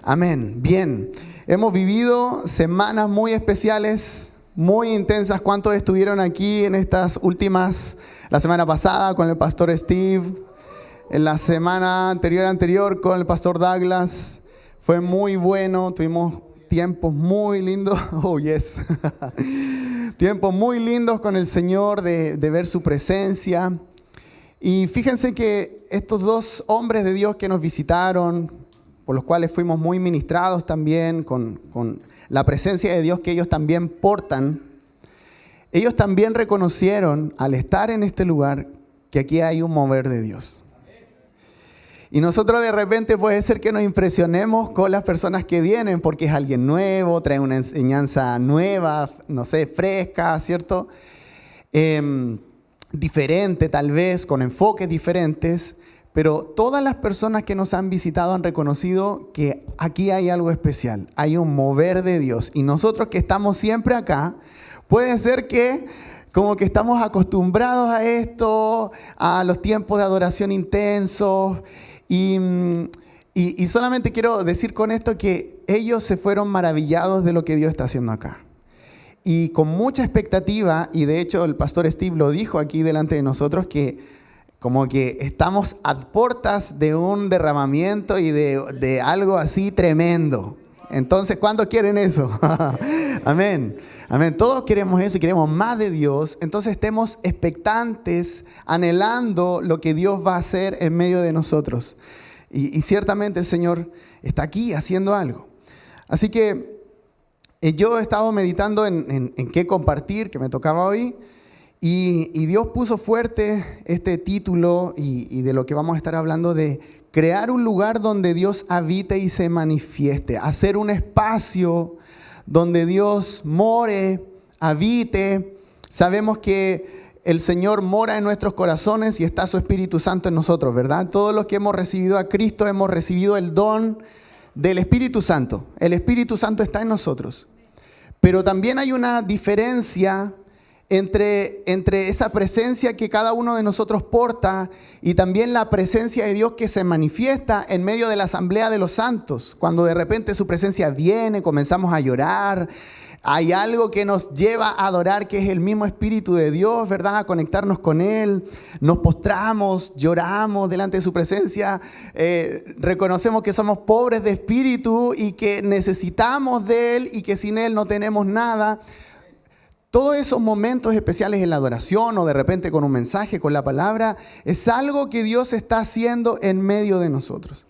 Amén. Bien. Hemos vivido semanas muy especiales, muy intensas. ¿Cuántos estuvieron aquí en estas últimas, la semana pasada con el pastor Steve, en la semana anterior con el pastor Douglas? Fue muy bueno, tuvimos tiempos muy lindos. Oh, yes. Tiempos muy lindos con el Señor de ver su presencia. Y fíjense que estos dos hombres de Dios que nos visitaron, por los cuales fuimos muy ministrados también con la presencia de Dios que ellos también portan, ellos también reconocieron al estar en este lugar que aquí hay un mover de Dios. Y nosotros de repente puede ser que nos impresionemos con las personas que vienen porque es alguien nuevo, trae una enseñanza nueva, no sé, fresca, ¿cierto? Diferente tal vez, con enfoques diferentes. Pero todas las personas que nos han visitado han reconocido que aquí hay algo especial, hay un mover de Dios. Y nosotros que estamos siempre acá, puede ser que como que estamos acostumbrados a esto, a los tiempos de adoración intensos. Y solamente quiero decir con esto que ellos se fueron maravillados de lo que Dios está haciendo acá. Y con mucha expectativa, y de hecho el pastor Steve lo dijo aquí delante de nosotros, que como que estamos a puertas de un derramamiento y de algo así tremendo. Entonces, ¿cuántos quieren eso? Amén. Amén. Todos queremos eso y queremos más de Dios. Entonces, estemos expectantes, anhelando lo que Dios va a hacer en medio de nosotros. Y ciertamente el Señor está aquí haciendo algo. Así que yo he estado meditando en qué compartir, que me tocaba hoy. Y Dios puso fuerte este título y de lo que vamos a estar hablando, de crear un lugar donde Dios habite y se manifieste. Hacer un espacio donde Dios more, habite. Sabemos que el Señor mora en nuestros corazones y está su Espíritu Santo en nosotros, ¿verdad? Todos los que hemos recibido a Cristo hemos recibido el don del Espíritu Santo. El Espíritu Santo está en nosotros. Pero también hay una diferencia entre esa presencia que cada uno de nosotros porta y también la presencia de Dios que se manifiesta en medio de la asamblea de los santos. Cuando de repente su presencia viene, comenzamos a llorar, hay algo que nos lleva a adorar, que es el mismo Espíritu de Dios, ¿verdad? A conectarnos con Él, nos postramos, lloramos delante de su presencia, reconocemos que somos pobres de espíritu y que necesitamos de Él y que sin Él no tenemos nada. Todos esos momentos especiales en la adoración o de repente con un mensaje, con la palabra, es algo que Dios está haciendo en medio de nosotros.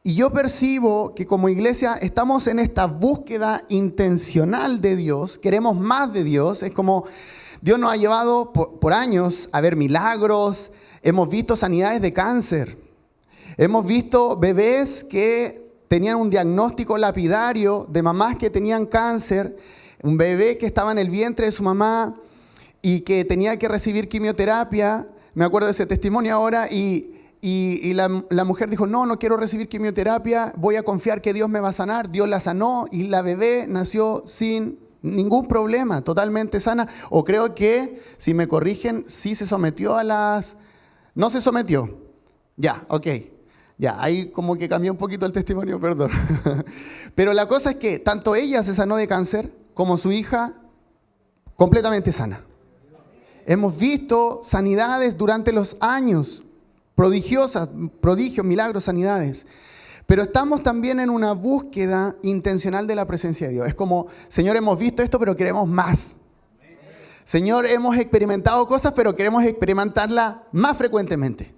Y yo percibo que como iglesia estamos en esta búsqueda intencional de Dios, queremos más de Dios. Es como Dios nos ha llevado por años a ver milagros, hemos visto sanidades de cáncer, hemos visto bebés que tenían un diagnóstico lapidario de mamás que tenían cáncer, un bebé que estaba en el vientre de su mamá y que tenía que recibir quimioterapia. Me acuerdo de ese testimonio ahora y la mujer dijo, no quiero recibir quimioterapia, voy a confiar que Dios me va a sanar. Dios la sanó y la bebé nació sin ningún problema, totalmente sana. O creo que, si me corrigen, sí se sometió a las... No se sometió. Ya, ok. Ya, ahí como que cambió un poquito el testimonio, perdón. Pero la cosa es que tanto ella se sanó de cáncer como su hija completamente sana. Hemos visto sanidades durante los años, prodigiosas, prodigios, milagros, sanidades. Pero estamos también en una búsqueda intencional de la presencia de Dios. Es como, Señor, hemos visto esto, pero queremos más. Señor, hemos experimentado cosas, pero queremos experimentarla más frecuentemente.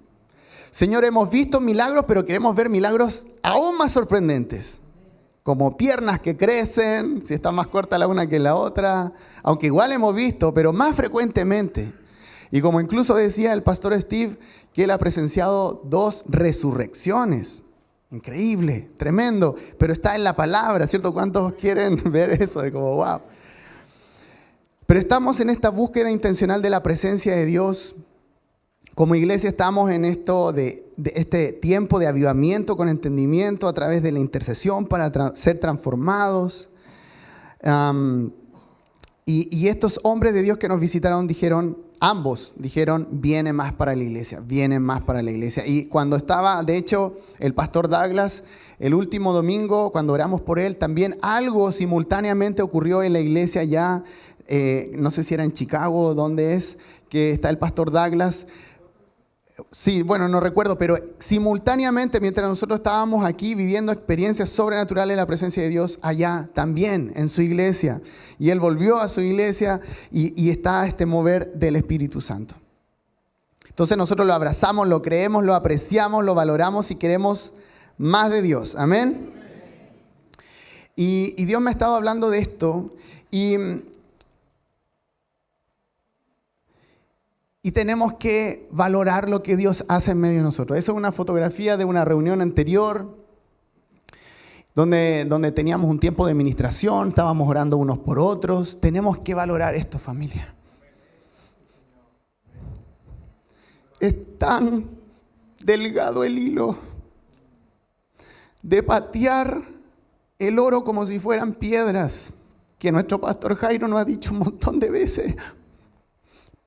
Señor, hemos visto milagros, pero queremos ver milagros aún más sorprendentes. Como piernas que crecen, si está más corta la una que la otra, aunque igual hemos visto, pero más frecuentemente. Y como incluso decía el pastor Steve, que él ha presenciado 2 resurrecciones. Increíble, tremendo, pero está en la palabra, ¿cierto? ¿Cuántos quieren ver eso? De como, wow. Pero estamos en esta búsqueda intencional de la presencia de Dios. Como iglesia estamos en esto de este tiempo de avivamiento con entendimiento a través de la intercesión para ser transformados. Y estos hombres de Dios que nos visitaron dijeron, ambos dijeron, viene más para la iglesia, viene más para la iglesia. Y cuando estaba, de hecho, el pastor Douglas, el último domingo, cuando oramos por él, también algo simultáneamente ocurrió en la iglesia ya, no sé si era en Chicago o dónde es, que está el pastor Douglas. Sí, bueno, no recuerdo, pero simultáneamente, mientras nosotros estábamos aquí viviendo experiencias sobrenaturales en la presencia de Dios, allá también, en su iglesia. Y él volvió a su iglesia y está este mover del Espíritu Santo. Entonces nosotros lo abrazamos, lo creemos, lo apreciamos, lo valoramos y queremos más de Dios. Amén. Y Dios me ha estado hablando de esto y tenemos que valorar lo que Dios hace en medio de nosotros. Esa es una fotografía de una reunión anterior donde teníamos un tiempo de ministración, estábamos orando unos por otros. Tenemos que valorar esto, familia. Es tan delgado el hilo de patear el oro como si fueran piedras, que nuestro pastor Jairo nos ha dicho un montón de veces.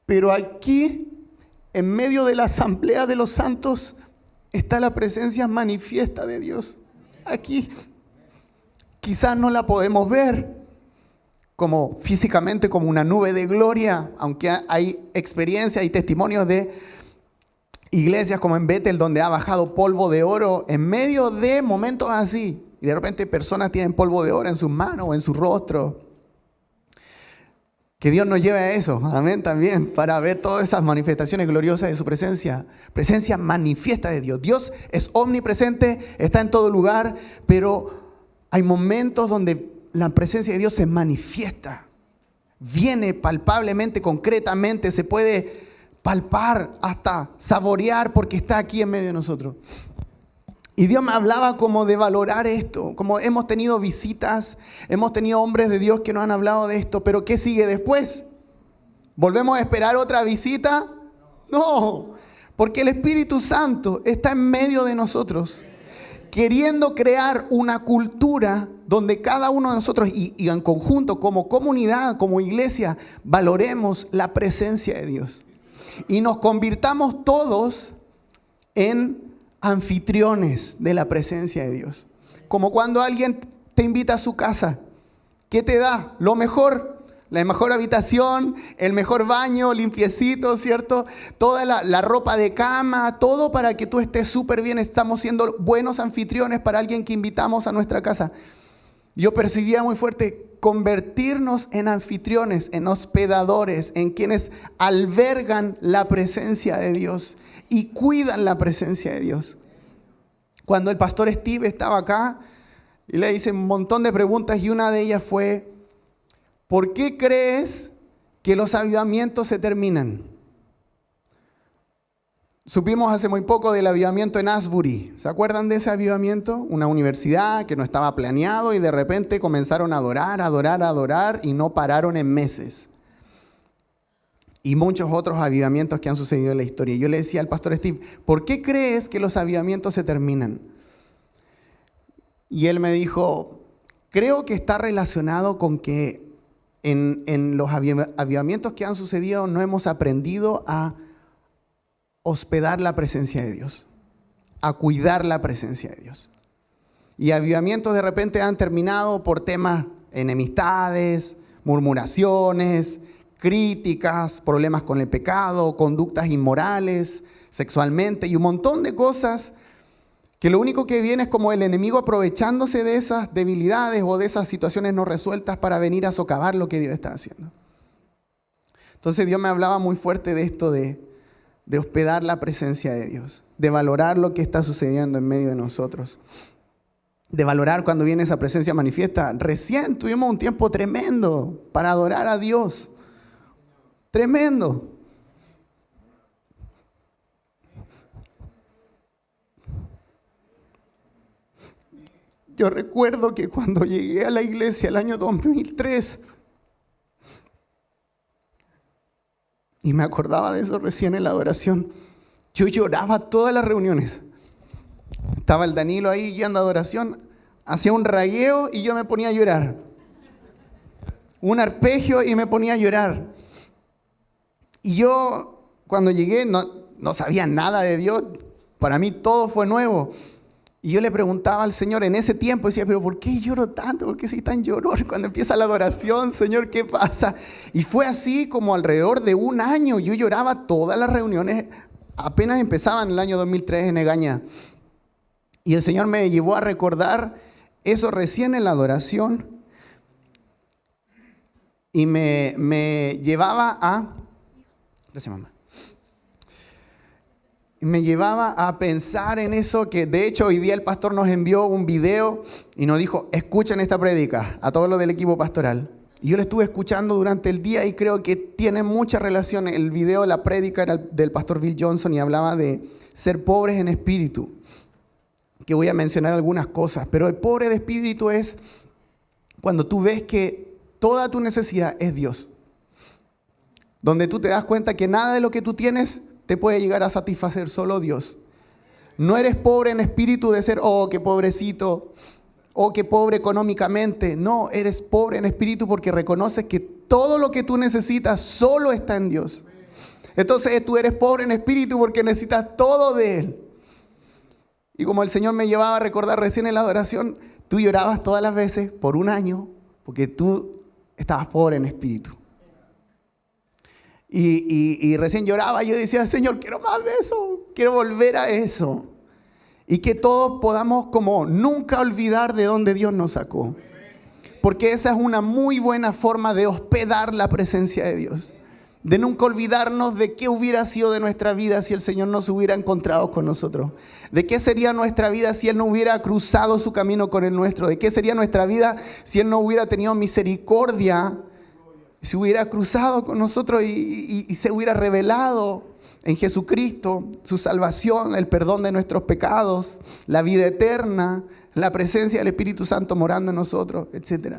Pero aquí, en medio de la asamblea de los santos, está la presencia manifiesta de Dios. Aquí, quizás no la podemos ver como físicamente como una nube de gloria, aunque hay experiencias y testimonios de iglesias como en Bethel, donde ha bajado polvo de oro en medio de momentos así. Y de repente personas tienen polvo de oro en sus manos o en su rostro. Que Dios nos lleve a eso, amén, también, para ver todas esas manifestaciones gloriosas de su presencia manifiesta de Dios. Dios es omnipresente, está en todo lugar, pero hay momentos donde la presencia de Dios se manifiesta, viene palpablemente, concretamente, se puede palpar, hasta saborear, porque está aquí en medio de nosotros. Y Dios me hablaba como de valorar esto, como hemos tenido visitas, hemos tenido hombres de Dios que nos han hablado de esto, pero ¿qué sigue después? ¿Volvemos a esperar otra visita? No, porque el Espíritu Santo está en medio de nosotros, queriendo crear una cultura donde cada uno de nosotros y en conjunto, como comunidad, como iglesia, valoremos la presencia de Dios. Y nos convirtamos todos en anfitriones de la presencia de Dios. Como cuando alguien te invita a su casa, ¿qué te da? Lo mejor, la mejor habitación, el mejor baño, limpiecito, ¿cierto? Toda la ropa de cama, todo para que tú estés súper bien. Estamos siendo buenos anfitriones para alguien que invitamos a nuestra casa. Yo percibía muy fuerte convertirnos en anfitriones, en hospedadores, en quienes albergan la presencia de Dios y cuidan la presencia de Dios. Cuando el pastor Steve estaba acá, y le hice un montón de preguntas y una de ellas fue, ¿por qué crees que los avivamientos se terminan? Supimos hace muy poco del avivamiento en Asbury. ¿Se acuerdan de ese avivamiento? Una universidad que no estaba planeado y de repente comenzaron a adorar y no pararon en meses. Y muchos otros avivamientos que han sucedido en la historia. Yo le decía al pastor Steve, ¿por qué crees que los avivamientos se terminan? Y él me dijo, creo que está relacionado con que en los avivamientos que han sucedido no hemos aprendido a hospedar la presencia de Dios, a cuidar la presencia de Dios. Y avivamientos de repente han terminado por temas, enemistades, murmuraciones, críticas, problemas con el pecado, conductas inmorales, sexualmente y un montón de cosas que lo único que viene es como el enemigo aprovechándose de esas debilidades o de esas situaciones no resueltas para venir a socavar lo que Dios está haciendo. Entonces Dios me hablaba muy fuerte de esto de hospedar la presencia de Dios, de valorar lo que está sucediendo en medio de nosotros, de valorar cuando viene esa presencia manifiesta. Recién tuvimos un tiempo tremendo para adorar a Dios. Tremendo. Yo recuerdo que cuando llegué a la iglesia el año 2003, y me acordaba de eso recién en la adoración, yo lloraba todas las reuniones. Estaba el Danilo ahí guiando adoración, hacía un ragueo y yo me ponía a llorar. Un arpegio y me ponía a llorar. Y yo cuando llegué no sabía nada de Dios, para mí todo fue nuevo. Y yo le preguntaba al Señor en ese tiempo, decía, pero ¿por qué lloro tanto? ¿Por qué soy tan llorón cuando empieza la adoración? Señor, ¿qué pasa? Y fue así como alrededor de un año. Yo lloraba todas las reuniones, apenas empezaban en el año 2003 en Egaña. Y el Señor me llevó a recordar eso recién en la adoración. Y me llevaba a... Gracias, mamá. Me llevaba a pensar en eso, que de hecho hoy día el pastor nos envió un video y nos dijo, escuchen esta prédica a todos los del equipo pastoral. Y yo lo estuve escuchando durante el día y creo que tiene mucha relación. El video, la prédica era del pastor Bill Johnson y hablaba de ser pobres en espíritu, que voy a mencionar algunas cosas. Pero el pobre de espíritu es cuando tú ves que toda tu necesidad es Dios. Donde tú te das cuenta que nada de lo que tú tienes te puede llegar a satisfacer, solo Dios. No eres pobre en espíritu de ser, oh, qué pobrecito, oh, qué pobre económicamente. No, eres pobre en espíritu porque reconoces que todo lo que tú necesitas solo está en Dios. Entonces tú eres pobre en espíritu porque necesitas todo de Él. Y como el Señor me llevaba a recordar recién en la adoración, tú llorabas todas las veces por un año porque tú estabas pobre en espíritu. Y recién lloraba, yo decía, Señor, quiero más de eso, quiero volver a eso. Y que todos podamos como nunca olvidar de dónde Dios nos sacó. Porque esa es una muy buena forma de hospedar la presencia de Dios. De nunca olvidarnos de qué hubiera sido de nuestra vida si el Señor no se hubiera encontrado con nosotros. De qué sería nuestra vida si Él no hubiera cruzado su camino con el nuestro. De qué sería nuestra vida si Él no hubiera tenido misericordia, se hubiera cruzado con nosotros y se hubiera revelado en Jesucristo su salvación, el perdón de nuestros pecados, la vida eterna, la presencia del Espíritu Santo morando en nosotros, etc.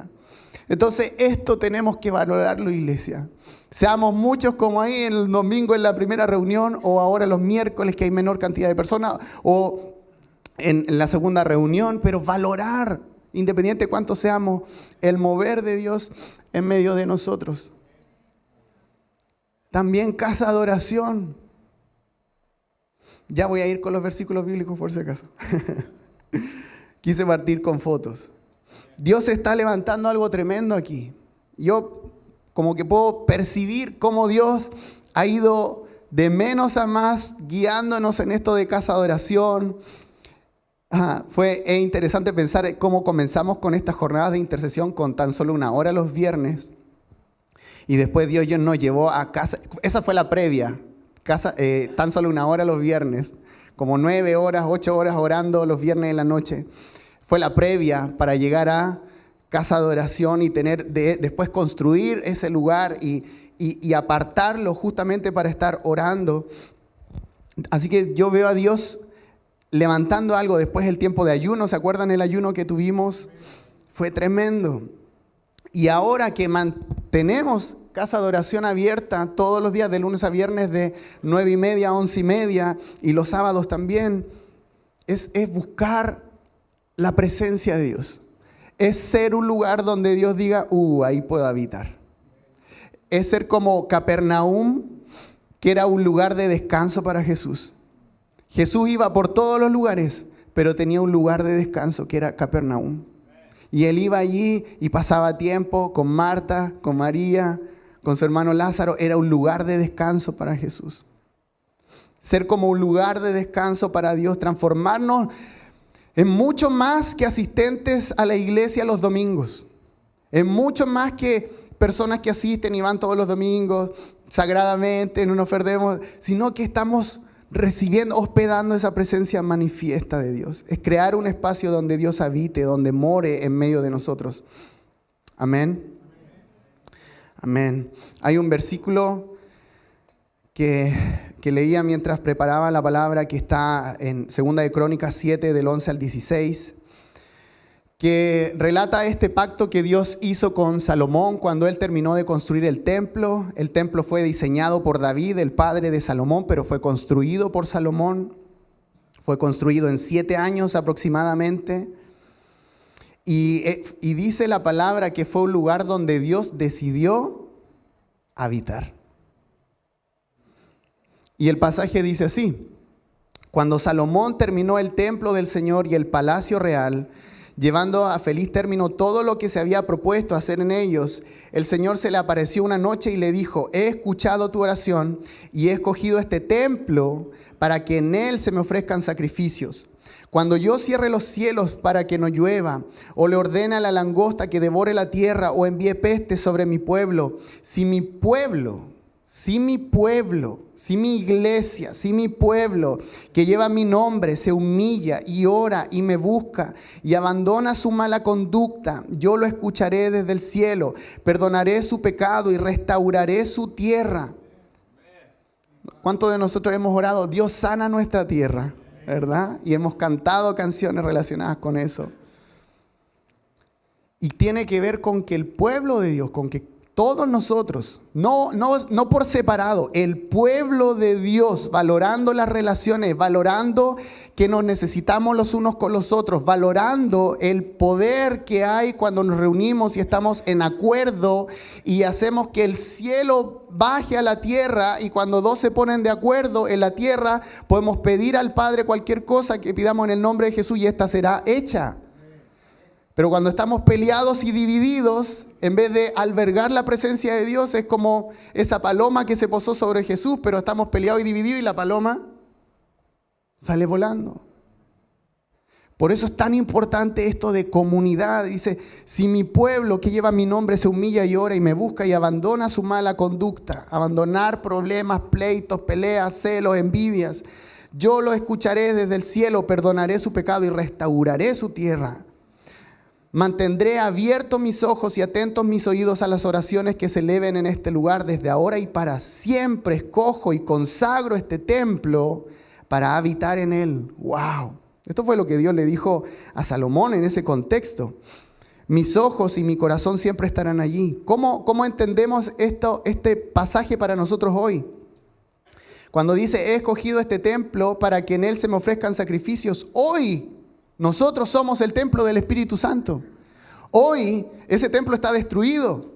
Entonces esto tenemos que valorarlo, iglesia. Seamos muchos como ahí el domingo en la primera reunión, o ahora los miércoles que hay menor cantidad de personas, o en la segunda reunión, pero valorar, independiente de cuántos seamos, el mover de Dios en medio de nosotros. También casa de oración. Ya voy a ir con los versículos bíblicos por si acaso. Quise partir con fotos. Dios está levantando algo tremendo aquí. Yo como que puedo percibir cómo Dios ha ido de menos a más guiándonos en esto de casa de oración. Fue interesante pensar cómo comenzamos con estas jornadas de intercesión con tan solo 1 hora los viernes. Y después Dios nos llevó a casa. Esa fue la previa. Tan solo 1 hora los viernes. Como 9 horas, 8 horas orando los viernes en la noche. Fue la previa para llegar a casa de oración y después construir ese lugar y apartarlo justamente para estar orando. Así que yo veo a Dios levantando algo después del tiempo de ayuno. ¿Se acuerdan el ayuno que tuvimos? Fue tremendo. Y ahora que mantenemos casa de oración abierta todos los días, de lunes a viernes, de 9:30 a 11:30, y los sábados también, es buscar la presencia de Dios. Es ser un lugar donde Dios diga, ahí puedo habitar. Es ser como Capernaum, que era un lugar de descanso para Jesús. Jesús iba por todos los lugares, pero tenía un lugar de descanso que era Capernaum. Y Él iba allí y pasaba tiempo con Marta, con María, con su hermano Lázaro. Era un lugar de descanso para Jesús. Ser como un lugar de descanso para Dios, transformarnos en mucho más que asistentes a la iglesia los domingos. En mucho más que personas que asisten y van todos los domingos sagradamente, no nos perdemos, sino que estamos recibiendo, hospedando esa presencia manifiesta de Dios. Es crear un espacio donde Dios habite, donde more en medio de nosotros. Amén. Amén. Hay un versículo que leía mientras preparaba la palabra, que está en 2 de Crónicas 7, del 11 al 16, que relata este pacto que Dios hizo con Salomón cuando él terminó de construir el templo. El templo fue diseñado por David, el padre de Salomón, pero fue construido por Salomón. Fue construido en 7 años aproximadamente. Y dice la palabra que fue un lugar donde Dios decidió habitar. Y el pasaje dice así: cuando Salomón terminó el templo del Señor y el palacio real, llevando a feliz término todo lo que se había propuesto hacer en ellos, el Señor se le apareció una noche y le dijo: he escuchado tu oración y he escogido este templo para que en él se me ofrezcan sacrificios. Cuando yo cierre los cielos para que no llueva, o le ordene a la langosta que devore la tierra, o envíe peste sobre mi pueblo, si mi iglesia, si mi pueblo que lleva mi nombre se humilla y ora y me busca y abandona su mala conducta, yo lo escucharé desde el cielo, perdonaré su pecado y restauraré su tierra. ¿Cuántos de nosotros hemos orado: Dios sana nuestra tierra? ¿Verdad? Y hemos cantado canciones relacionadas con eso. Y tiene que ver con que el pueblo de Dios, con que todos nosotros, no por separado, el pueblo de Dios, valorando las relaciones, valorando que nos necesitamos los unos con los otros, valorando el poder que hay cuando nos reunimos y estamos en acuerdo y hacemos que el cielo baje a la tierra, y cuando dos se ponen de acuerdo en la tierra, podemos pedir al Padre cualquier cosa que pidamos en el nombre de Jesús y esta será hecha. Pero cuando estamos peleados y divididos, en vez de albergar la presencia de Dios, es como esa paloma que se posó sobre Jesús, pero estamos peleados y divididos y la paloma sale volando. Por eso es tan importante esto de comunidad. Dice: si mi pueblo que lleva mi nombre se humilla y ora y me busca y abandona su mala conducta, abandonar problemas, pleitos, peleas, celos, envidias, yo lo escucharé desde el cielo, perdonaré su pecado y restauraré su tierra. Mantendré abiertos mis ojos y atentos mis oídos a las oraciones que se eleven en este lugar desde ahora y para siempre. Escojo y consagro este templo para habitar en él. ¡Wow! Esto fue lo que Dios le dijo a Salomón en ese contexto. Mis ojos y mi corazón siempre estarán allí. ¿Cómo entendemos este pasaje para nosotros hoy? Cuando dice: he escogido este templo para que en él se me ofrezcan sacrificios. Hoy nosotros somos el templo del Espíritu Santo. Hoy ese templo está destruido.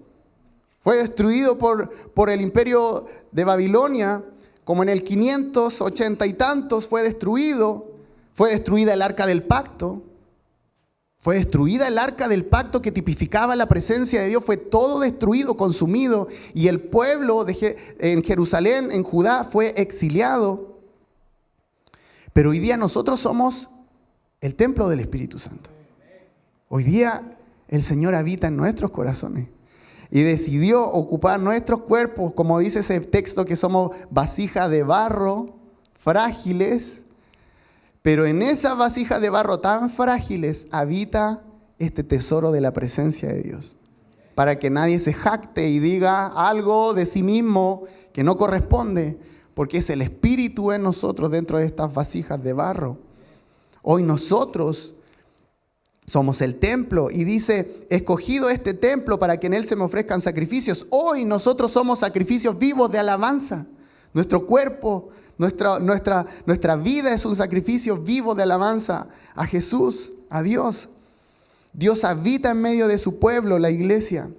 Fue destruido por el imperio de Babilonia, como en el 580 y tantos fue destruido. Fue destruida el arca del pacto. Fue destruida el arca del pacto que tipificaba la presencia de Dios. Fue todo destruido, consumido. Y el pueblo en Jerusalén, en Judá, fue exiliado. Pero hoy día nosotros somos el templo del Espíritu Santo. Hoy día el Señor habita en nuestros corazones. Y decidió ocupar nuestros cuerpos, como dice ese texto, que somos vasijas de barro, frágiles. Pero en esa vasija de barro tan frágiles habita este tesoro de la presencia de Dios. Para que nadie se jacte y diga algo de sí mismo que no corresponde, porque es el Espíritu en nosotros dentro de estas vasijas de barro. Hoy nosotros somos el templo y dice: he escogido este templo para que en él se me ofrezcan sacrificios. Hoy nosotros somos sacrificios vivos de alabanza. Nuestro cuerpo, nuestra vida es un sacrificio vivo de alabanza a Jesús, a Dios. Dios habita en medio de su pueblo, la iglesia.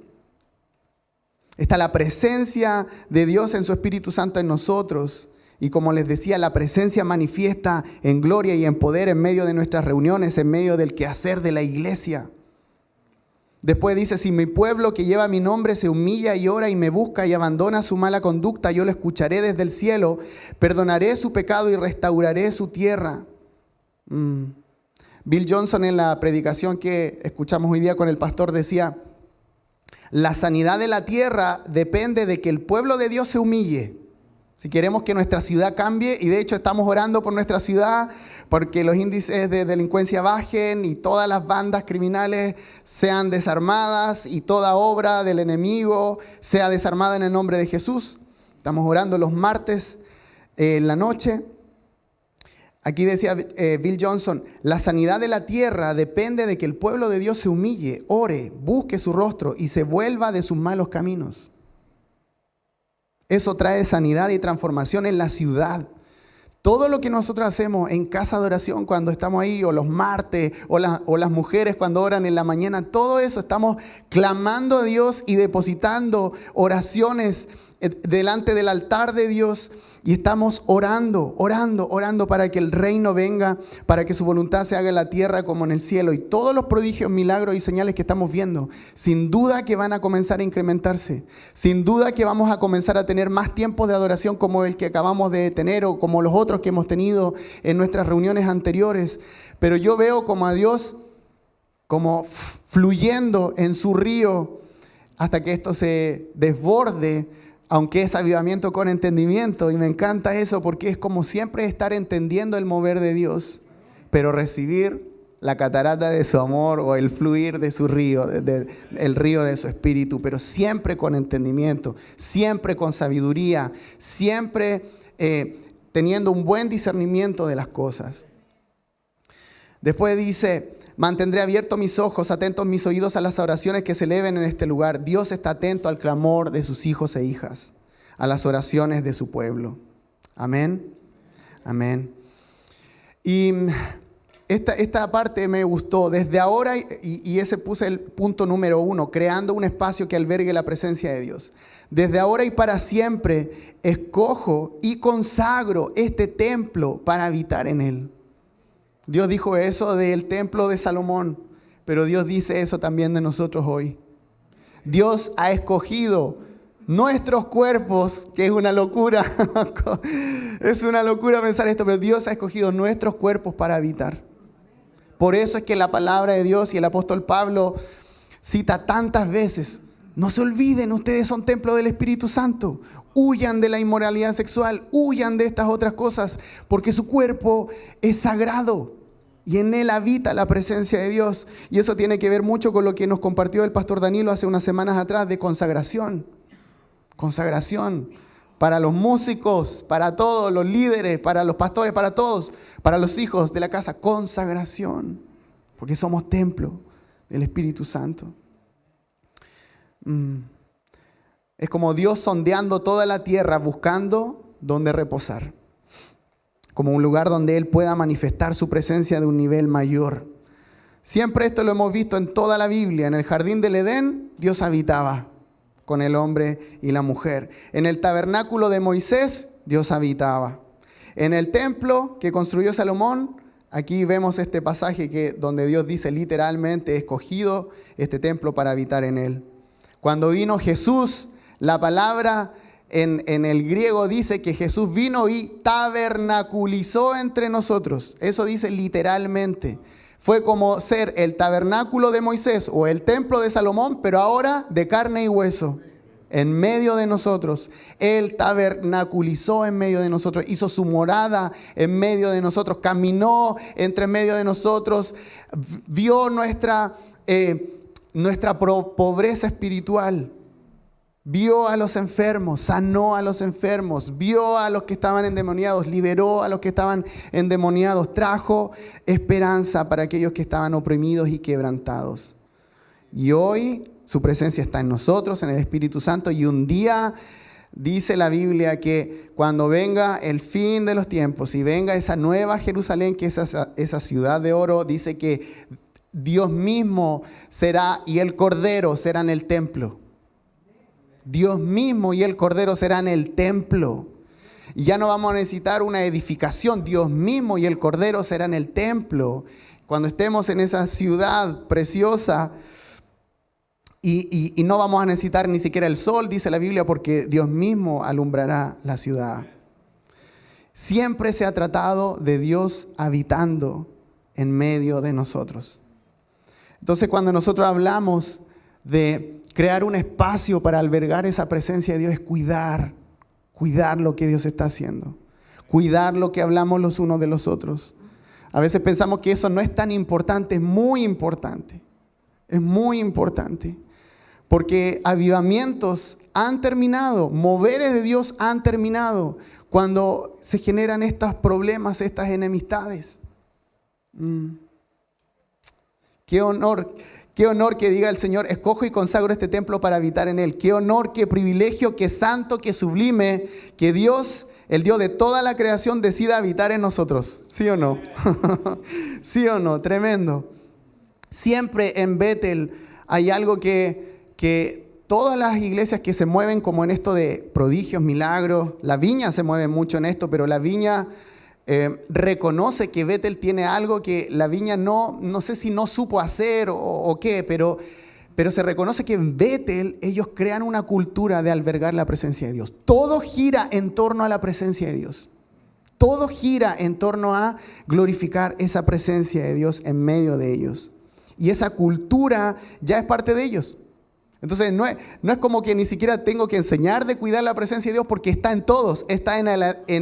Está la presencia de Dios en su Espíritu Santo en nosotros. Y como les decía, la presencia manifiesta en gloria y en poder en medio de nuestras reuniones, en medio del quehacer de la iglesia. Después dice: si mi pueblo que lleva mi nombre se humilla y ora y me busca y abandona su mala conducta, yo lo escucharé desde el cielo, perdonaré su pecado y restauraré su tierra. Bill Johnson, en la predicación que escuchamos hoy día con el pastor, decía: la sanidad de la tierra depende de que el pueblo de Dios se humille. Si queremos que nuestra ciudad cambie, y de hecho estamos orando por nuestra ciudad, porque los índices de delincuencia bajen y todas las bandas criminales sean desarmadas y toda obra del enemigo sea desarmada en el nombre de Jesús. Estamos orando los martes en la noche. Aquí decía Bill Johnson: la sanidad de la tierra depende de que el pueblo de Dios se humille, ore, busque su rostro y se vuelva de sus malos caminos. Eso trae sanidad y transformación en la ciudad. Todo lo que nosotros hacemos en casa de oración cuando estamos ahí, o los martes, o las mujeres cuando oran en la mañana, todo eso estamos clamando a Dios y depositando oraciones delante del altar de Dios y estamos orando para que el reino venga, para que su voluntad se haga en la tierra como en el cielo. Y todos los prodigios, milagros y señales que estamos viendo, sin duda que van a comenzar a incrementarse. Sin duda que vamos a comenzar a tener más tiempos de adoración como el que acabamos de tener o como los otros que hemos tenido en nuestras reuniones anteriores. Pero yo veo como a Dios como fluyendo en su río hasta que esto se desborde, aunque es avivamiento con entendimiento. Y me encanta eso porque es como siempre estar entendiendo el mover de Dios, pero recibir la catarata de su amor o el fluir de su río, el río de su espíritu, pero siempre con entendimiento, siempre con sabiduría, siempre teniendo un buen discernimiento de las cosas. Después dice: mantendré abiertos mis ojos, atentos mis oídos a las oraciones que se eleven en este lugar. Dios está atento al clamor de sus hijos e hijas, a las oraciones de su pueblo. Amén. Amén. Y esta parte me gustó. Desde ahora, y ese puse el punto número 1, creando un espacio que albergue la presencia de Dios. Desde ahora y para siempre escojo y consagro este templo para habitar en él. Dios dijo eso del templo de Salomón, pero Dios dice eso también de nosotros hoy. Dios ha escogido nuestros cuerpos, que es una locura. Es una locura pensar esto, pero Dios ha escogido nuestros cuerpos para habitar. Por eso es que la palabra de Dios y el apóstol Pablo cita tantas veces: no se olviden, ustedes son templo del Espíritu Santo. Huyan de la inmoralidad sexual, huyan de estas otras cosas, porque su cuerpo es sagrado y en él habita la presencia de Dios. Y eso tiene que ver mucho con lo que nos compartió el pastor Danilo hace unas semanas atrás de consagración. Consagración para los músicos, para todos los líderes, para los pastores, para todos, para los hijos de la casa. Consagración, porque somos templo del Espíritu Santo. Es como Dios sondeando toda la tierra, buscando dónde reposar, como un lugar donde Él pueda manifestar su presencia de un nivel mayor. Siempre esto lo hemos visto en toda la Biblia. En el jardín del Edén, Dios habitaba con el hombre y la mujer. En el tabernáculo de Moisés, Dios habitaba. En el templo que construyó Salomón, aquí vemos este pasaje donde Dios dice literalmente: he escogido este templo para habitar en él. Cuando vino Jesús, la palabra en el griego dice que Jesús vino y tabernaculizó entre nosotros. Eso dice literalmente. Fue como ser el tabernáculo de Moisés o el templo de Salomón, pero ahora de carne y hueso, en medio de nosotros. Él tabernaculizó en medio de nosotros, hizo su morada en medio de nosotros, caminó entre medio de nosotros, vio nuestra pobreza espiritual. Vio a los enfermos, sanó a los enfermos, vio a los que estaban endemoniados, liberó a los que estaban endemoniados, trajo esperanza para aquellos que estaban oprimidos y quebrantados. Y hoy su presencia está en nosotros, en el Espíritu Santo, y un día dice la Biblia que cuando venga el fin de los tiempos y venga esa nueva Jerusalén, que es esa ciudad de oro, dice que Dios mismo será y el Cordero serán el templo. Dios mismo y el Cordero serán el templo. Y ya no vamos a necesitar una edificación. Dios mismo y el Cordero serán el templo. Cuando estemos en esa ciudad preciosa y no vamos a necesitar ni siquiera el sol, dice la Biblia, porque Dios mismo alumbrará la ciudad. Siempre se ha tratado de Dios habitando en medio de nosotros. Entonces, cuando nosotros hablamos de crear un espacio para albergar esa presencia de Dios, es cuidar lo que Dios está haciendo, cuidar lo que hablamos los unos de los otros. A veces pensamos que eso no es tan importante, es muy importante, porque avivamientos han terminado, moveres de Dios han terminado cuando se generan estos problemas, estas enemistades. Qué honor que diga el Señor: escojo y consagro este templo para habitar en él. Qué honor, qué privilegio, qué santo, qué sublime que Dios, el Dios de toda la creación, decida habitar en nosotros. ¿Sí o no? ¿Sí o no? Tremendo. Siempre en Bethel hay algo que todas las iglesias que se mueven como en esto de prodigios, milagros, la Viña se mueve mucho en esto, pero la Viña reconoce que Bethel tiene algo que la Viña no sé si no supo hacer o qué, pero se reconoce que en Bethel ellos crean una cultura de albergar la presencia de Dios. Todo gira en torno a la presencia de Dios. Todo gira en torno a glorificar esa presencia de Dios en medio de ellos. Y esa cultura ya es parte de ellos. Entonces no es como que ni siquiera tengo que enseñar de cuidar la presencia de Dios, porque está en todos, está en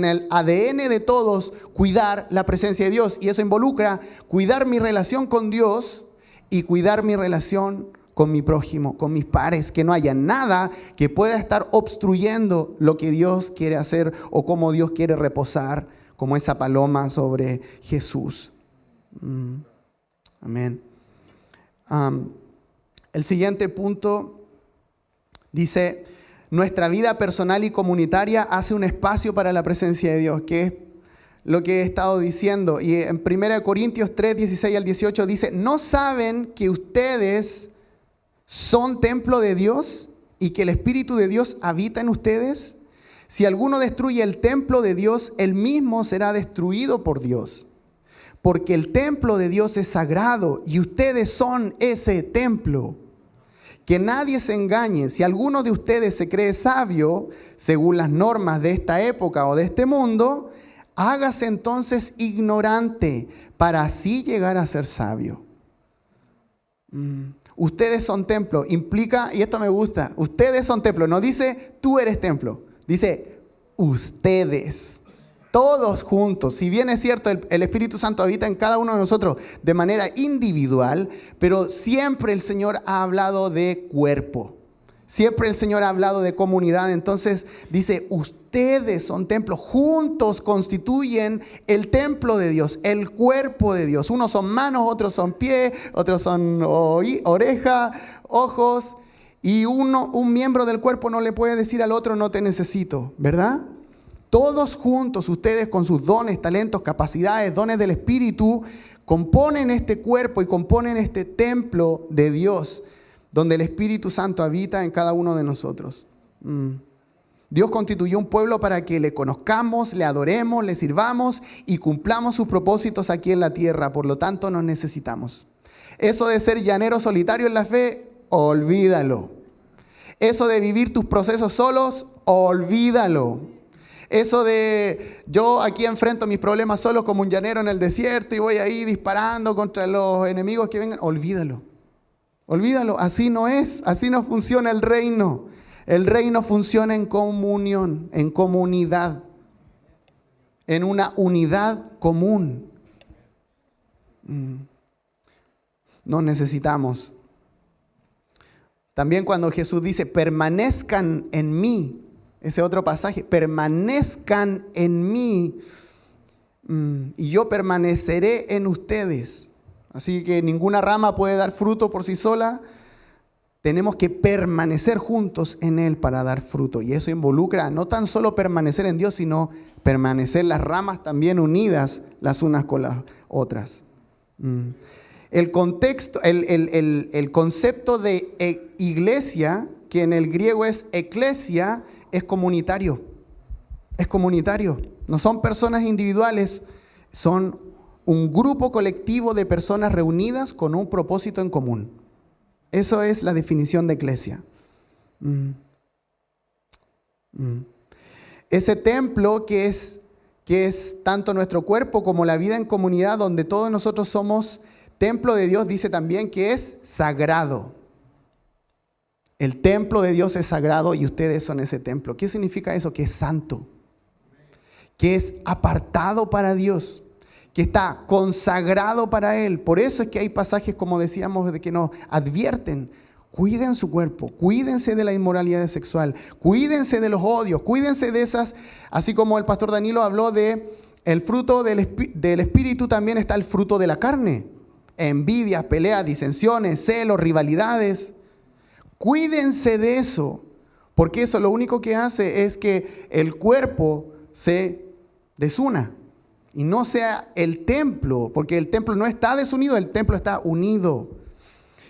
el ADN de todos cuidar la presencia de Dios. Y eso involucra cuidar mi relación con Dios y cuidar mi relación con mi prójimo, con mis pares, que no haya nada que pueda estar obstruyendo lo que Dios quiere hacer o cómo Dios quiere reposar, como esa paloma sobre Jesús. Amén. El siguiente punto dice: nuestra vida personal y comunitaria hace un espacio para la presencia de Dios, que es lo que he estado diciendo. Y en 1 Corintios 3, 16 al 18 dice: ¿no saben que ustedes son templo de Dios y que el Espíritu de Dios habita en ustedes? Si alguno destruye el templo de Dios, él mismo será destruido por Dios. Porque el templo de Dios es sagrado y ustedes son ese templo. Que nadie se engañe. Si alguno de ustedes se cree sabio, según las normas de esta época o de este mundo, hágase entonces ignorante para así llegar a ser sabio. Ustedes son templo. Implica, y esto me gusta, ustedes son templo. No dice tú eres templo. Dice ustedes. Todos juntos. Si bien es cierto, el Espíritu Santo habita en cada uno de nosotros de manera individual, pero siempre el Señor ha hablado de cuerpo. Siempre el Señor ha hablado de comunidad. Entonces dice, ustedes son templos. Juntos constituyen el templo de Dios, el cuerpo de Dios. Unos son manos, otros son pies, otros son oreja, ojos. Y un miembro del cuerpo no le puede decir al otro, no te necesito, ¿verdad? Todos juntos, ustedes con sus dones, talentos, capacidades, dones del Espíritu, componen este cuerpo y componen este templo de Dios, donde el Espíritu Santo habita en cada uno de nosotros. Dios constituyó un pueblo para que le conozcamos, le adoremos, le sirvamos y cumplamos sus propósitos aquí en la tierra. Por lo tanto, nos necesitamos. Eso de ser llanero solitario en la fe, olvídalo. Eso de vivir tus procesos solos, olvídalo. Eso de yo aquí enfrento mis problemas solo como un llanero en el desierto y voy ahí disparando contra los enemigos que vengan, olvídalo. Olvídalo, así no es, así no funciona el reino. El reino funciona en comunión, en comunidad, en una unidad común. Nos necesitamos. También cuando Jesús dice, permanezcan en mí, ese otro pasaje, permanezcan en mí y yo permaneceré en ustedes. Así que ninguna rama puede dar fruto por sí sola. Tenemos que permanecer juntos en Él para dar fruto. Y eso involucra no tan solo permanecer en Dios, sino permanecer las ramas también unidas las unas con las otras. El contexto, el concepto de iglesia, que en el griego es eklesia, es comunitario. Es comunitario. No son personas individuales, son un grupo colectivo de personas reunidas con un propósito en común. Eso es la definición de iglesia. Ese templo que es tanto nuestro cuerpo como la vida en comunidad, donde todos nosotros somos templo de Dios, dice también que es sagrado. El templo de Dios es sagrado y ustedes son ese templo. ¿Qué significa eso? Que es santo, que es apartado para Dios, que está consagrado para Él. Por eso es que hay pasajes, como decíamos, de que nos advierten: cuiden su cuerpo, cuídense de la inmoralidad sexual, cuídense de los odios, cuídense de esas, así como el pastor Danilo habló de el fruto del Espíritu, también está el fruto de la carne: envidias, peleas, disensiones, celos, rivalidades. Cuídense de eso, porque eso lo único que hace es que el cuerpo se desuna y no sea el templo, porque el templo no está desunido, el templo está unido.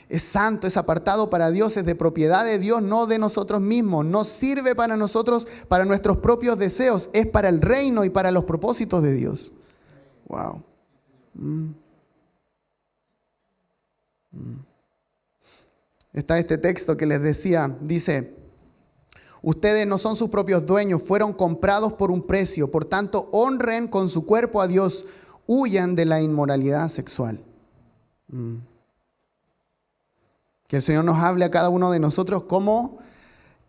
es santo, es apartado para Dios, es de propiedad de Dios, no de nosotros mismos. No sirve para nosotros, para nuestros propios deseos. Es para el reino y para los propósitos de Dios. Wow. Está este texto que les decía, dice: ustedes no son sus propios dueños, fueron comprados por un precio. Por tanto, honren con su cuerpo a Dios, huyan de la inmoralidad sexual. Que el Señor nos hable a cada uno de nosotros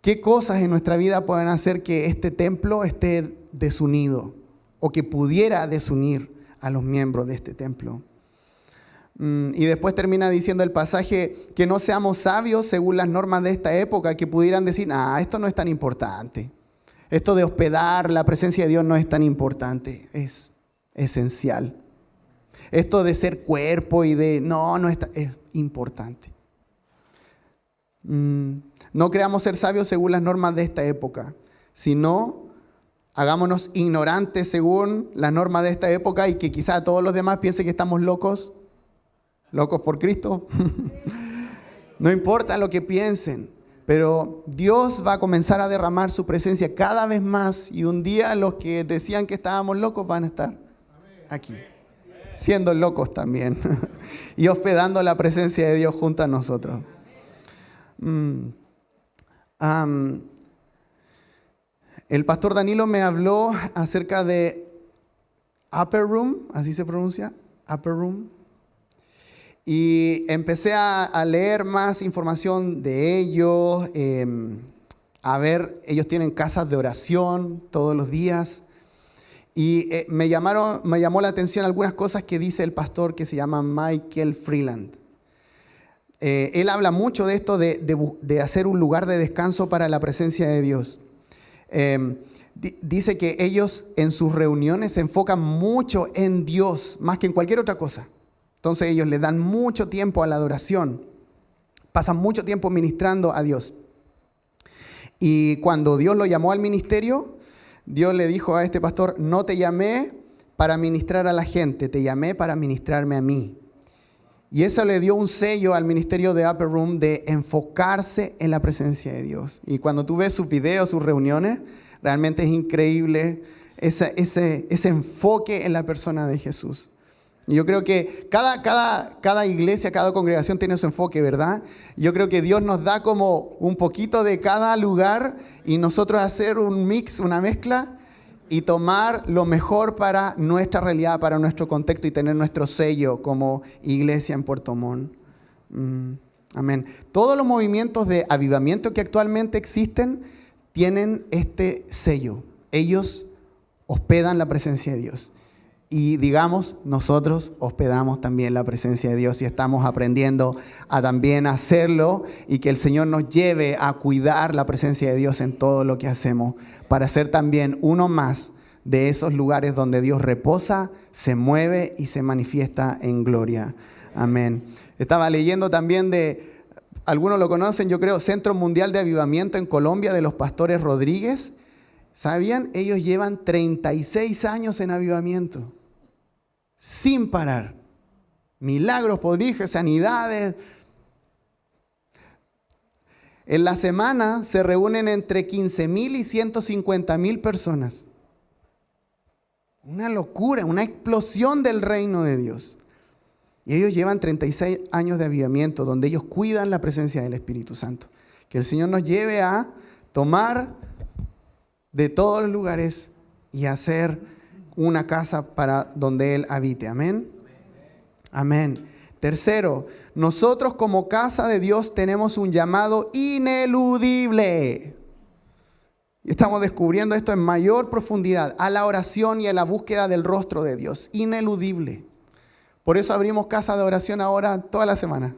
qué cosas en nuestra vida pueden hacer que este templo esté desunido o que pudiera desunir a los miembros de este templo. Y después termina diciendo el pasaje que no seamos sabios según las normas de esta época, que pudieran decir, esto no es tan importante. Esto de hospedar la presencia de Dios no es tan importante, es esencial. Esto de ser cuerpo y de... es importante. No creamos ser sabios según las normas de esta época, sino hagámonos ignorantes según las normas de esta época y que quizá todos los demás piensen que estamos locos por Cristo. No importa lo que piensen, pero Dios va a comenzar a derramar su presencia cada vez más y un día los que decían que estábamos locos van a estar aquí, siendo locos también y hospedando la presencia de Dios junto a nosotros. El pastor Danilo me habló acerca de Upper Room, así se pronuncia, Upper Room. Y empecé a leer más información de ellos, ellos tienen casas de oración todos los días. Y me llamó la atención algunas cosas que dice el pastor que se llama Michael Freeland. Él habla mucho de esto de hacer un lugar de descanso para la presencia de Dios. Dice que ellos en sus reuniones se enfocan mucho en Dios, más que en cualquier otra cosa. Entonces ellos le dan mucho tiempo a la adoración, pasan mucho tiempo ministrando a Dios. Y cuando Dios lo llamó al ministerio, Dios le dijo a este pastor, no te llamé para ministrar a la gente, te llamé para ministrarme a mí. Y eso le dio un sello al ministerio de Upper Room de enfocarse en la presencia de Dios. Y cuando tú ves sus videos, sus reuniones, realmente es increíble ese enfoque en la persona de Jesús. Y yo creo que cada iglesia, cada congregación tiene su enfoque, ¿verdad? Yo creo que Dios nos da como un poquito de cada lugar y nosotros hacer un mix, una mezcla y tomar lo mejor para nuestra realidad, para nuestro contexto y tener nuestro sello como iglesia en Puerto Montt. Amén. Todos los movimientos de avivamiento que actualmente existen tienen este sello. Ellos hospedan la presencia de Dios. Y digamos, nosotros hospedamos también la presencia de Dios y estamos aprendiendo a también hacerlo y que el Señor nos lleve a cuidar la presencia de Dios en todo lo que hacemos para ser también uno más de esos lugares donde Dios reposa, se mueve y se manifiesta en gloria. Amén. Estaba leyendo también algunos lo conocen, yo creo, Centro Mundial de Avivamiento en Colombia de los pastores Rodríguez. ¿Sabían? Ellos llevan 36 años en avivamiento. Sin parar. Milagros, prodigios, sanidades. En la semana se reúnen entre 15,000 y 150,000 personas. Una locura, una explosión del reino de Dios. Y ellos llevan 36 años de avivamiento donde ellos cuidan la presencia del Espíritu Santo. Que el Señor nos lleve a tomar de todos los lugares y hacer una casa para donde Él habite. Amén. Amén. Tercero, nosotros como casa de Dios tenemos un llamado ineludible. Y estamos descubriendo esto en mayor profundidad, a la oración y a la búsqueda del rostro de Dios. Ineludible. Por eso abrimos casa de oración ahora toda la semana.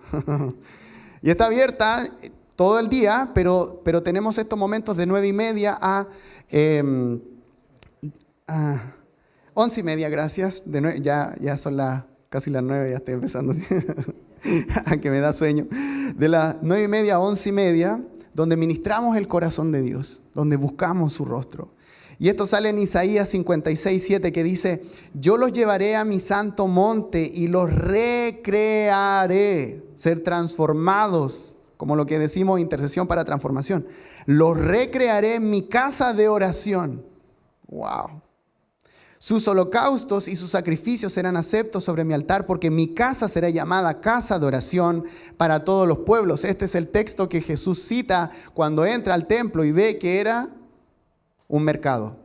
Y está abierta todo el día, pero tenemos estos momentos de 9:30 a 11:30, gracias. Ya son casi las 9, ya estoy empezando a que me da sueño. De las 9:30 a 11:30, donde ministramos el corazón de Dios, donde buscamos su rostro. Y esto sale en Isaías 56:7 que dice, yo los llevaré a mi santo monte y los recrearé, ser transformados, como lo que decimos, intercesión para transformación. Los recrearé en mi casa de oración. ¡Wow! Sus holocaustos y sus sacrificios serán aceptos sobre mi altar, porque mi casa será llamada casa de oración para todos los pueblos. Este es el texto que Jesús cita cuando entra al templo y ve que era un mercado.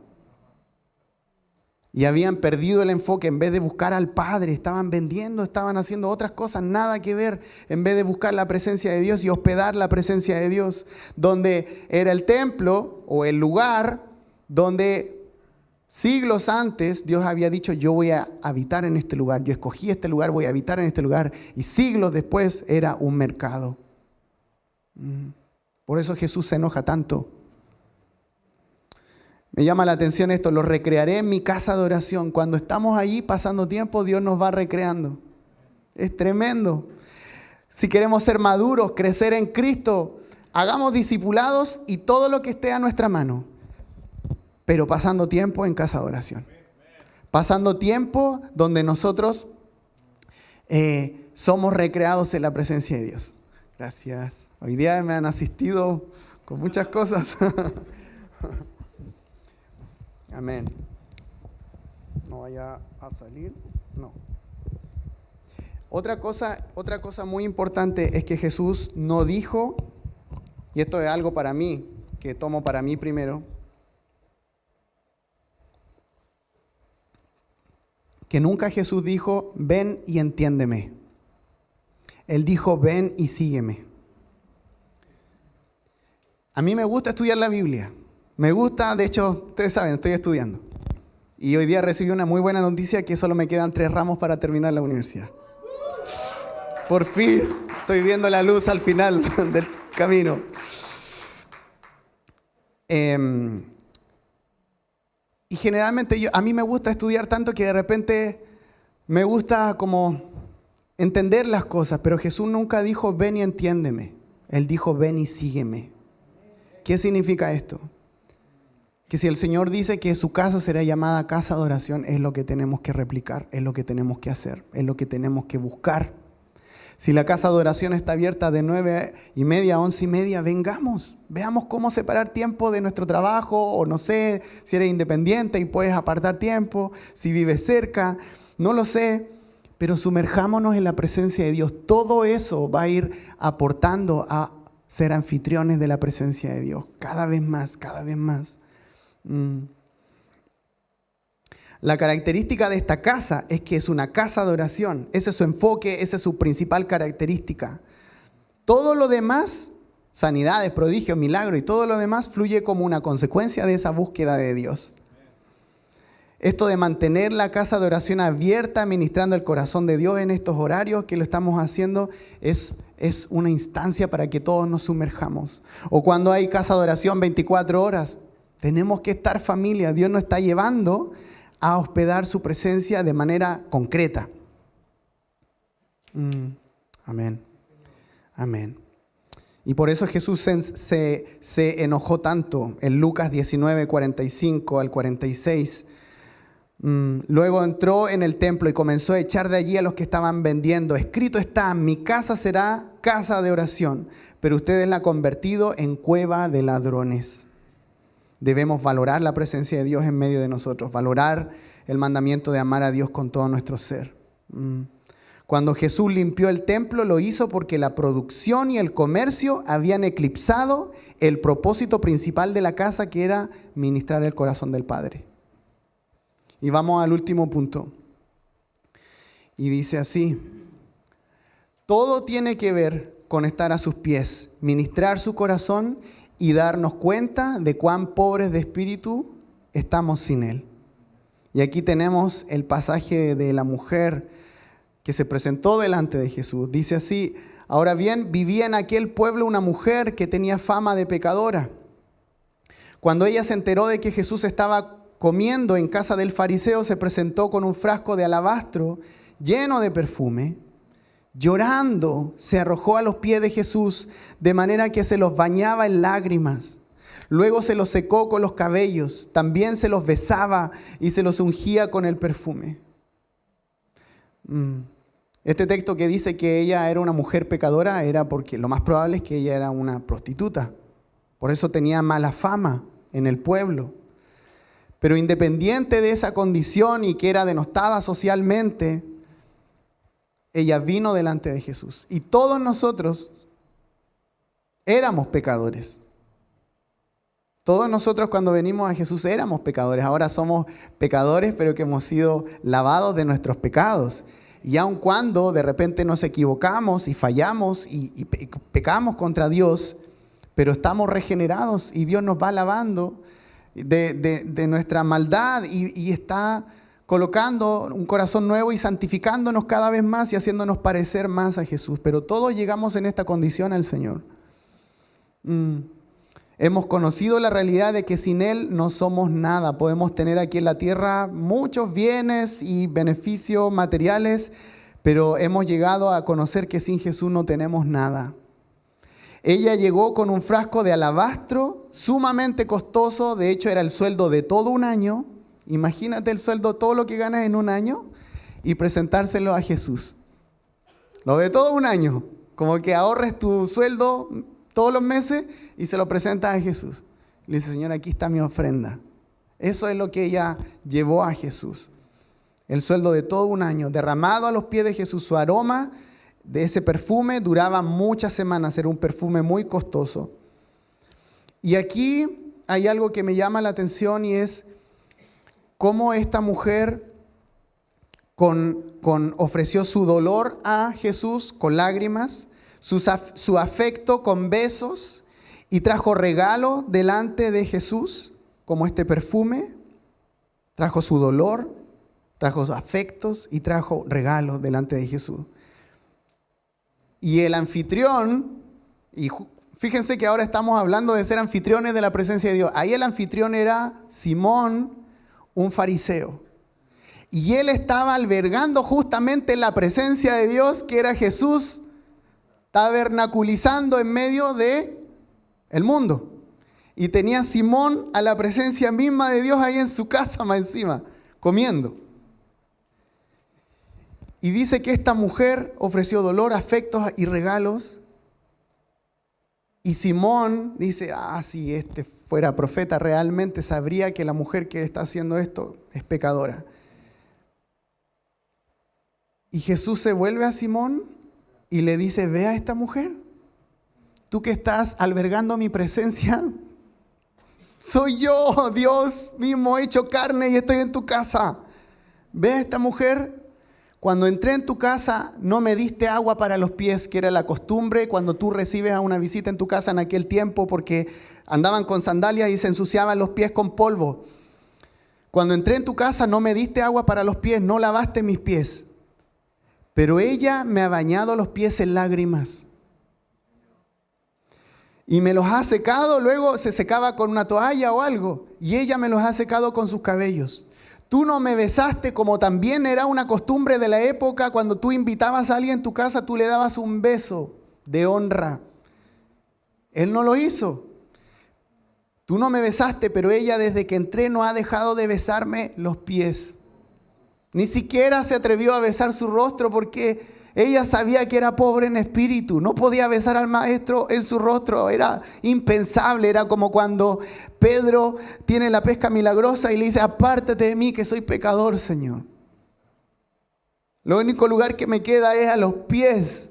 Y habían perdido el enfoque. En vez de buscar al Padre, estaban vendiendo, estaban haciendo otras cosas, nada que ver, en vez de buscar la presencia de Dios y hospedar la presencia de Dios, donde era el templo o el lugar donde siglos antes Dios había dicho, yo voy a habitar en este lugar, yo escogí este lugar, voy a habitar en este lugar, y siglos después era un mercado. Por eso Jesús se enoja tanto. Me llama la atención esto, lo recrearé en mi casa de oración. Cuando estamos allí pasando tiempo, Dios nos va recreando. Es tremendo. Si queremos ser maduros, crecer en Cristo, hagamos discipulados y todo lo que esté a nuestra mano. Pero pasando tiempo en casa de oración. Pasando tiempo donde nosotros somos recreados en la presencia de Dios. Gracias. Hoy día me han asistido con muchas cosas. Amén. No vaya a salir. No. Otra cosa muy importante es que Jesús no dijo, y esto es algo para mí, que tomo para mí primero, que nunca Jesús dijo, ven y entiéndeme. Él dijo, ven y sígueme. A mí me gusta estudiar la Biblia. Me gusta, de hecho, ustedes saben, estoy estudiando. Y hoy día recibí una muy buena noticia que solo me quedan 3 ramos para terminar la universidad. Por fin estoy viendo la luz al final del camino. Y generalmente a mí me gusta estudiar tanto que de repente me gusta como entender las cosas, pero Jesús nunca dijo ven y entiéndeme. Él dijo ven y sígueme. ¿Qué significa esto? Que si el Señor dice que su casa será llamada casa de oración, es lo que tenemos que replicar, es lo que tenemos que hacer, es lo que tenemos que buscar. Si la casa de oración está abierta de 9:30 a 11:30, vengamos, veamos cómo separar tiempo de nuestro trabajo, o no sé, si eres independiente y puedes apartar tiempo, si vives cerca, no lo sé, pero sumerjámonos en la presencia de Dios. Todo eso va a ir aportando a ser anfitriones de la presencia de Dios, cada vez más, cada vez más. La característica de esta casa es que es una casa de oración. Ese es su enfoque, esa es su principal característica. Todo lo demás, sanidades, prodigios, milagros y todo lo demás fluye como una consecuencia de esa búsqueda de Dios. Esto de mantener la casa de oración abierta, ministrando el corazón de Dios en estos horarios que lo estamos haciendo, es una instancia para que todos nos sumerjamos. O cuando hay casa de oración 24 horas, tenemos que estar familia. Dios nos está llevando a hospedar su presencia de manera concreta. Amén. Amén. Y por eso Jesús se enojó tanto en Lucas 19:45 al 46. Luego entró en el templo y comenzó a echar de allí a los que estaban vendiendo. Escrito está, mi casa será casa de oración, pero ustedes la han convertido en cueva de ladrones. Debemos valorar la presencia de Dios en medio de nosotros, valorar el mandamiento de amar a Dios con todo nuestro ser. Cuando Jesús limpió el templo, lo hizo porque la producción y el comercio habían eclipsado el propósito principal de la casa, que era ministrar el corazón del Padre. Y vamos al último punto. Y dice así: todo tiene que ver con estar a sus pies, ministrar su corazón y darnos cuenta de cuán pobres de espíritu estamos sin Él. Y aquí tenemos el pasaje de la mujer que se presentó delante de Jesús. Dice así: ahora bien, vivía en aquel pueblo una mujer que tenía fama de pecadora. Cuando ella se enteró de que Jesús estaba comiendo en casa del fariseo, se presentó con un frasco de alabastro lleno de perfume. Llorando, se arrojó a los pies de Jesús, de manera que se los bañaba en lágrimas. Luego se los secó con los cabellos, también se los besaba y se los ungía con el perfume. Este texto que dice que ella era una mujer pecadora era porque lo más probable es que ella era una prostituta. Por eso tenía mala fama en el pueblo. Pero independiente de esa condición y que era denostada socialmente, ella vino delante de Jesús. Y todos nosotros éramos pecadores. Todos nosotros cuando venimos a Jesús éramos pecadores. Ahora somos pecadores, pero que hemos sido lavados de nuestros pecados. Y aun cuando de repente nos equivocamos y fallamos y pecamos contra Dios, pero estamos regenerados y Dios nos va lavando de nuestra maldad y está colocando un corazón nuevo y santificándonos cada vez más y haciéndonos parecer más a Jesús. Pero todos llegamos en esta condición al Señor. Hemos conocido la realidad de que sin Él no somos nada. Podemos tener aquí en la tierra muchos bienes y beneficios materiales, pero hemos llegado a conocer que sin Jesús no tenemos nada. Ella llegó con un frasco de alabastro sumamente costoso, de hecho era el sueldo de todo un año. Imagínate el sueldo, todo lo que ganas en un año y presentárselo a Jesús. Lo de todo un año, como que ahorres tu sueldo todos los meses y se lo presentas a Jesús. Le dice, Señor, aquí está mi ofrenda. Eso es lo que ella llevó a Jesús. El sueldo de todo un año, derramado a los pies de Jesús. Su aroma de ese perfume duraba muchas semanas, era un perfume muy costoso. Y aquí hay algo que me llama la atención y es cómo esta mujer ofreció su dolor a Jesús con lágrimas, su afecto con besos y trajo regalo delante de Jesús, como este perfume. Trajo su dolor, trajo sus afectos y trajo regalo delante de Jesús. Y el anfitrión, y fíjense que ahora estamos hablando de ser anfitriones de la presencia de Dios. Ahí el anfitrión era Simón, un fariseo. Y él estaba albergando justamente la presencia de Dios, que era Jesús, tabernaculizando en medio de el mundo. Y tenía Simón a la presencia misma de Dios ahí en su casa más encima, comiendo. Y dice que esta mujer ofreció dolor, afectos y regalos. Y Simón dice, si este fuera profeta realmente sabría que la mujer que está haciendo esto es pecadora. Y Jesús se vuelve a Simón y le dice, ve a esta mujer. Tú que estás albergando mi presencia, soy yo, Dios mismo hecho carne y estoy en tu casa. Ve a esta mujer. Cuando entré en tu casa no me diste agua para los pies, que era la costumbre cuando tú recibes a una visita en tu casa en aquel tiempo, porque andaban con sandalias y se ensuciaban los pies con polvo. Cuando entré en tu casa no me diste agua para los pies, no lavaste mis pies. Pero ella me ha bañado los pies en lágrimas. Y me los ha secado, luego se secaba con una toalla o algo, y ella me los ha secado con sus cabellos. Tú no me besaste como también era una costumbre de la época. Cuando tú invitabas a alguien en tu casa, tú le dabas un beso de honra. Él no lo hizo. Tú no me besaste, pero ella desde que entré no ha dejado de besarme los pies. Ni siquiera se atrevió a besar su rostro porque ella sabía que era pobre en espíritu. No podía besar al maestro en su rostro. Era impensable. Era como cuando Pedro tiene la pesca milagrosa y le dice, apártate de mí que soy pecador, Señor. Lo único lugar que me queda es a los pies.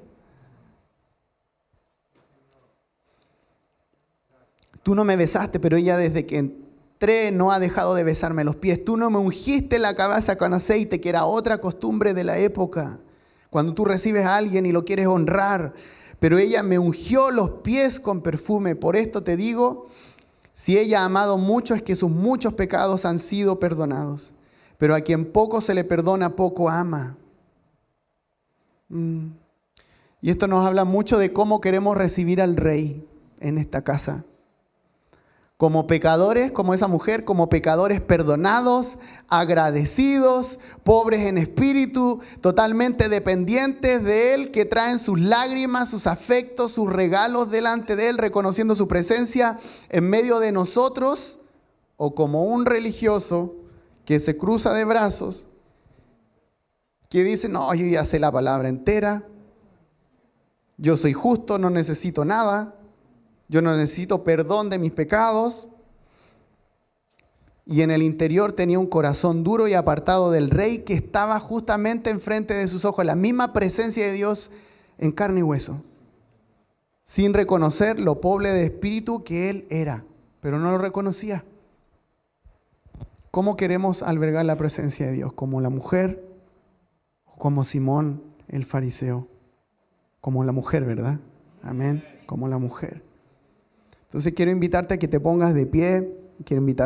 Tú no me besaste, pero ella desde que entré no ha dejado de besarme los pies. Tú no me ungiste la cabeza con aceite, que era otra costumbre de la época. Cuando tú recibes a alguien y lo quieres honrar, pero ella me ungió los pies con perfume. Por esto te digo, si ella ha amado mucho es que sus muchos pecados han sido perdonados. Pero a quien poco se le perdona, poco ama. Y esto nos habla mucho de cómo queremos recibir al Rey en esta casa. como pecadores, como esa mujer, como pecadores perdonados, agradecidos, pobres en espíritu, totalmente dependientes de Él, que traen sus lágrimas, sus afectos, sus regalos delante de Él, reconociendo su presencia en medio de nosotros, o como un religioso que se cruza de brazos, que dice, no, yo ya sé la palabra entera, yo soy justo, no necesito nada, yo no necesito perdón de mis pecados. Y en el interior tenía un corazón duro y apartado del Rey que estaba justamente enfrente de sus ojos, la misma presencia de Dios en carne y hueso, sin reconocer lo pobre de espíritu que él era, pero no lo reconocía. ¿Cómo queremos albergar la presencia de Dios? ¿Como la mujer o como Simón el fariseo? Como la mujer, ¿verdad? Amén. Como la mujer. Entonces quiero invitarte a que te pongas de pie. Quiero invitar a